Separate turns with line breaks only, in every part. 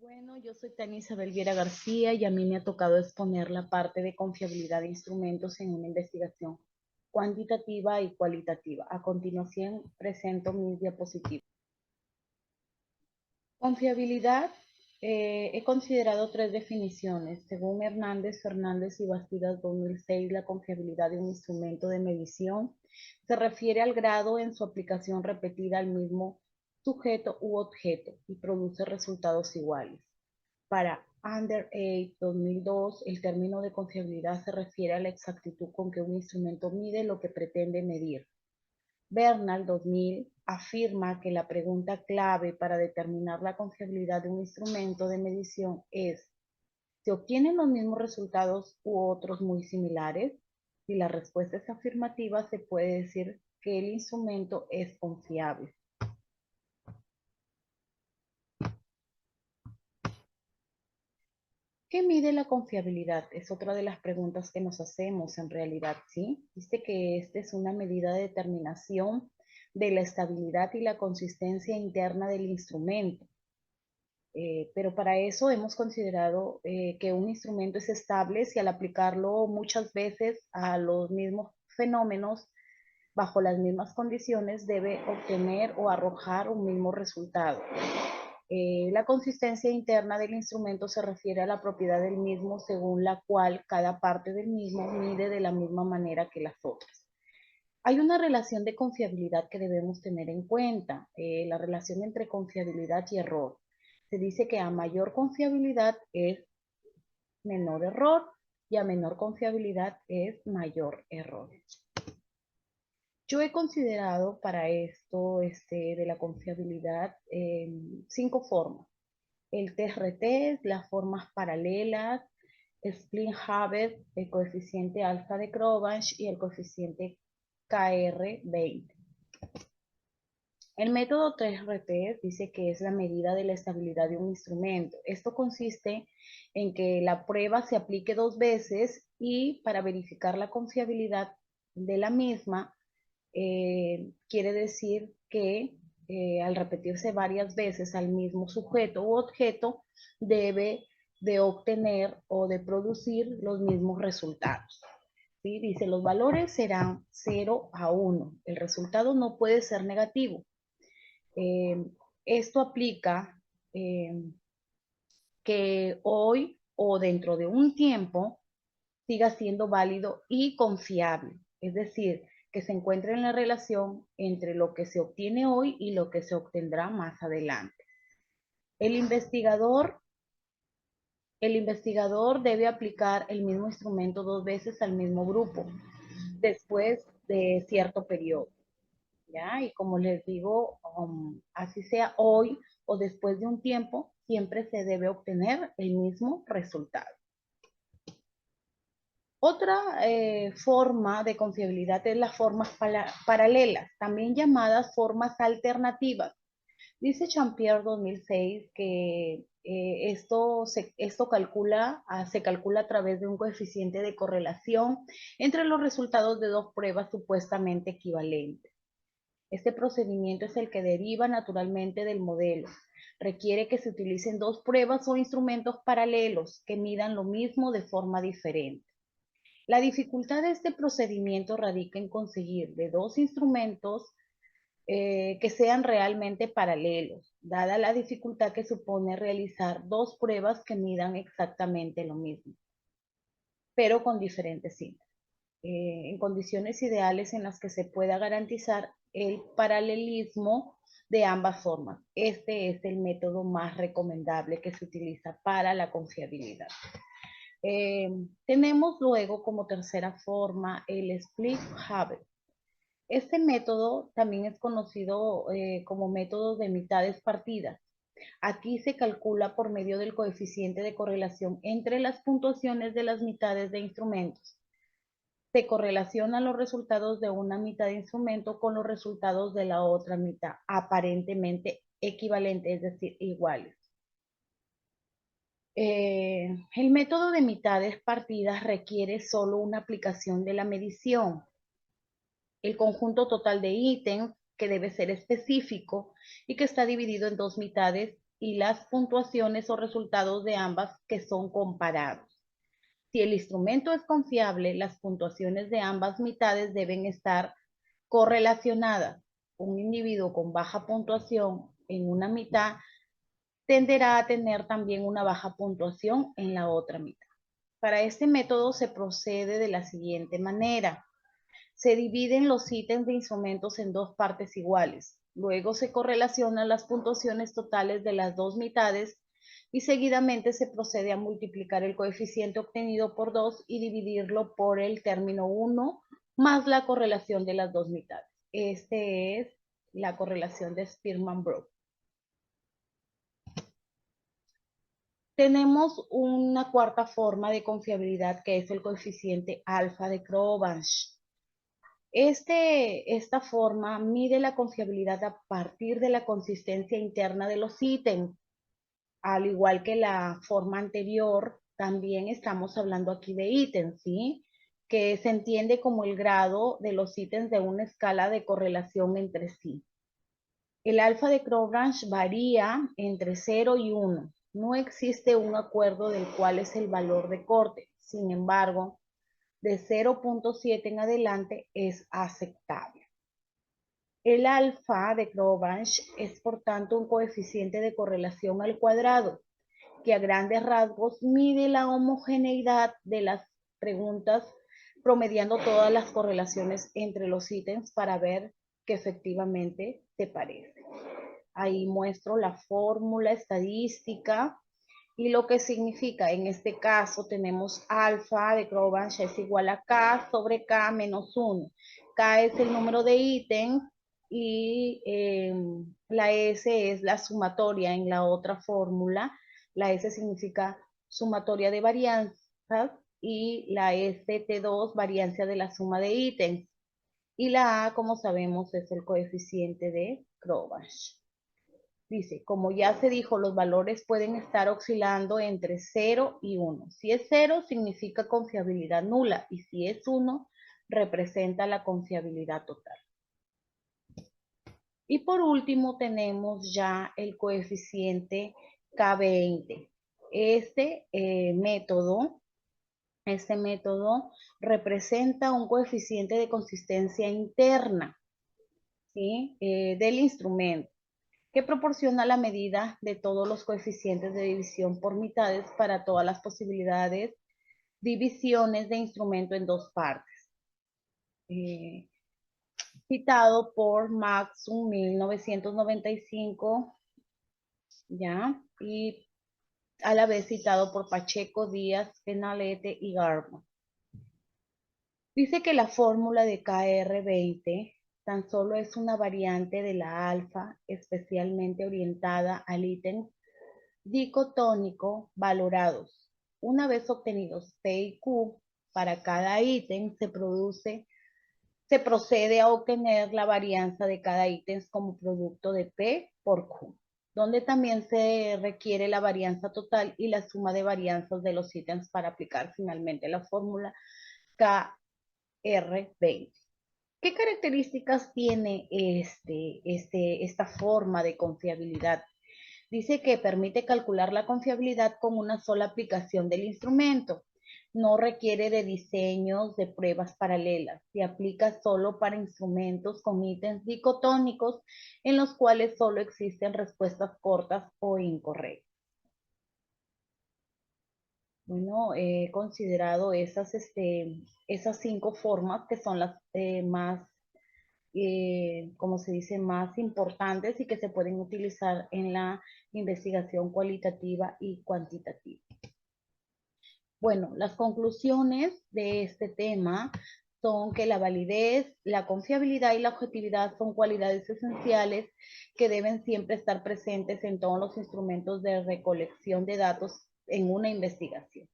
Bueno, yo soy Tania Isabel Viera García y a mí me ha tocado exponer la parte de confiabilidad de instrumentos en una investigación cuantitativa y cualitativa. A continuación presento mis diapositivas. Confiabilidad, he considerado tres definiciones. Según Hernández, Fernández y Bastidas 2006, la confiabilidad de un instrumento de medición se refiere al grado en su aplicación repetida al mismo sujeto u objeto y produce resultados iguales. Para Under 2002, el término de confiabilidad se refiere a la exactitud con que un instrumento mide lo que pretende medir. Bernal 2000 afirma que la pregunta clave para determinar la confiabilidad de un instrumento de medición es: ¿se obtienen los mismos resultados u otros muy similares? Si la respuesta es afirmativa, se puede decir que el instrumento es confiable. ¿Qué mide la confiabilidad? Es otra de las preguntas que nos hacemos en realidad, ¿sí? Dice que esta es una medida de determinación de la estabilidad y la consistencia interna del instrumento. Pero para eso hemos considerado que un instrumento es estable si al aplicarlo muchas veces a los mismos fenómenos, bajo las mismas condiciones, debe obtener o arrojar un mismo resultado. La consistencia interna del instrumento se refiere a la propiedad del mismo según la cual cada parte del mismo mide de la misma manera que las otras. Hay una relación de confiabilidad que debemos tener en cuenta, la relación entre confiabilidad y error. Se dice que a mayor confiabilidad es menor error y a menor confiabilidad es mayor error. Yo he considerado para esto de la confiabilidad 5 formas. El TRT, las formas paralelas, Splint-Haber, el coeficiente alfa de Crobach y el coeficiente KR20. El método 3RT dice que es la medida de la estabilidad de un instrumento. Esto consiste en que la prueba se aplique 2 veces y para verificar la confiabilidad de la misma, quiere decir que al repetirse varias veces al mismo sujeto u objeto, debe de obtener o de producir los mismos resultados. ¿Sí? Dice, los valores serán 0 a 1. El resultado no puede ser negativo. Esto aplica que hoy o dentro de un tiempo siga siendo válido y confiable. Es decir, que se encuentre en la relación entre lo que se obtiene hoy y lo que se obtendrá más adelante. El investigador, el investigador debe aplicar el mismo instrumento 2 veces al mismo grupo después de cierto periodo. ¿Ya? Y como les digo, así sea hoy o después de un tiempo, siempre se debe obtener el mismo resultado. Otra forma de confiabilidad es las formas paralelas, también llamadas formas alternativas. Dice Champier 2006 que esto se calcula a través de un coeficiente de correlación entre los resultados de dos pruebas supuestamente equivalentes. Este procedimiento es el que deriva naturalmente del modelo. Requiere que se utilicen dos pruebas o instrumentos paralelos que midan lo mismo de forma diferente. La dificultad de este procedimiento radica en conseguir de dos instrumentos que sean realmente paralelos, dada la dificultad que supone realizar dos pruebas que midan exactamente lo mismo, pero con diferentes cintas. En condiciones ideales en las que se pueda garantizar el paralelismo de ambas formas. Este es el método más recomendable que se utiliza para la confiabilidad. Tenemos luego como tercera forma el Split-Haber. Este método también es conocido como método de mitades partidas. Aquí se calcula por medio del coeficiente de correlación entre las puntuaciones de las mitades de instrumentos. Se correlacionan los resultados de una mitad de instrumento con los resultados de la otra mitad, aparentemente equivalentes, es decir, iguales. El método de mitades partidas requiere solo una aplicación de la medición. El conjunto total de ítems, que debe ser específico y que está dividido en dos mitades, y las puntuaciones o resultados de ambas que son comparados. Si el instrumento es confiable, las puntuaciones de ambas mitades deben estar correlacionadas. Un individuo con baja puntuación en una mitad tenderá a tener también una baja puntuación en la otra mitad. Para este método se procede de la siguiente manera. Se dividen los ítems de instrumentos en dos partes iguales. Luego se correlacionan las puntuaciones totales de las dos mitades y seguidamente se procede a multiplicar el coeficiente obtenido por 2 y dividirlo por el término 1 más la correlación de las dos mitades. Este es la correlación de Spearman-Brock. Tenemos una cuarta forma de confiabilidad que es el coeficiente alfa de Crowbanch. Esta forma mide la confiabilidad a partir de la consistencia interna de los ítems. Al igual que la forma anterior, también estamos hablando aquí de ítems, ¿sí? Que se entiende como el grado de los ítems de una escala de correlación entre sí. El alfa de Crowbanch varía entre 0 y 1. No existe un acuerdo del cual es el valor de corte. Sin embargo, de 0.7 en adelante es aceptable. El alfa de Crowbanch es por tanto un coeficiente de correlación al cuadrado que a grandes rasgos mide la homogeneidad de las preguntas promediando todas las correlaciones entre los ítems para ver que efectivamente se parecen. Ahí muestro la fórmula estadística y lo que significa, en este caso tenemos alfa de Crowbanch es igual a K sobre K menos 1. K es el número de ítems y la S es la sumatoria en la otra fórmula. La S significa sumatoria de varianzas y la ST2 variancia de la suma de ítems. Y la A, como sabemos, es el coeficiente de Crowbanch. Dice, como ya se dijo, los valores pueden estar oscilando entre 0 y 1. Si es 0, significa confiabilidad nula y si es 1, representa la confiabilidad total. Y por último tenemos ya el coeficiente K20. Método representa un coeficiente de consistencia interna, ¿sí? Del instrumento, que proporciona la medida de todos los coeficientes de división por mitades para todas las posibilidades divisiones de instrumento en dos partes. Citado por Maxum 1995, ¿ya? Y a la vez citado por Pacheco, Díaz, Penalete y Garbo. Dice que la fórmula de KR20 tan solo es una variante de la alfa especialmente orientada al ítem dicotónico valorados. Una vez obtenidos P y Q para cada ítem, se procede a obtener la varianza de cada ítem como producto de P por Q, donde también se requiere la varianza total y la suma de varianzas de los ítems para aplicar finalmente la fórmula KR20. ¿Qué características tiene esta forma de confiabilidad? Dice que permite calcular la confiabilidad con una sola aplicación del instrumento. No requiere de diseños de pruebas paralelas. Se aplica solo para instrumentos con ítems dicotónicos en los cuales solo existen respuestas cortas o incorrectas. Bueno, he considerado esas 5 formas que son las más como se dice, más importantes y que se pueden utilizar en la investigación cualitativa y cuantitativa. Bueno, las conclusiones de este tema son que la validez, la confiabilidad y la objetividad son cualidades esenciales que deben siempre estar presentes en todos los instrumentos de recolección de datos en una investigación.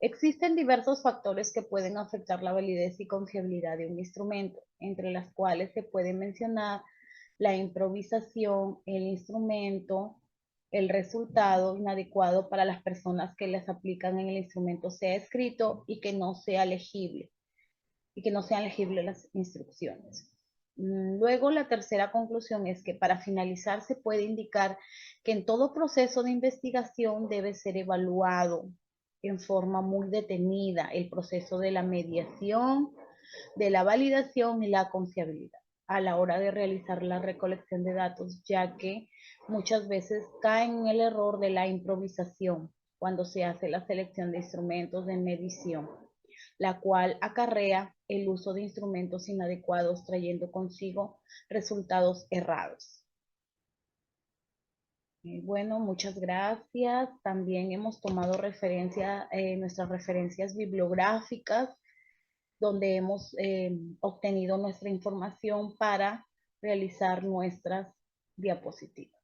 Existen diversos factores que pueden afectar la validez y confiabilidad de un instrumento, entre las cuales se puede mencionar la improvisación, el instrumento, el resultado inadecuado para las personas que las aplican en el instrumento sea escrito y que no sea legible, y que no sean legibles las instrucciones. Luego, la tercera conclusión es que para finalizar se puede indicar que en todo proceso de investigación debe ser evaluado en forma muy detenida el proceso de la mediación, de la validación y la confiabilidad a la hora de realizar la recolección de datos, ya que muchas veces caen en el error de la improvisación cuando se hace la selección de instrumentos de medición, la cual acarrea el uso de instrumentos inadecuados trayendo consigo resultados errados. Bueno, muchas gracias. También hemos tomado nuestras referencias bibliográficas, donde hemos obtenido nuestra información para realizar nuestras diapositivas.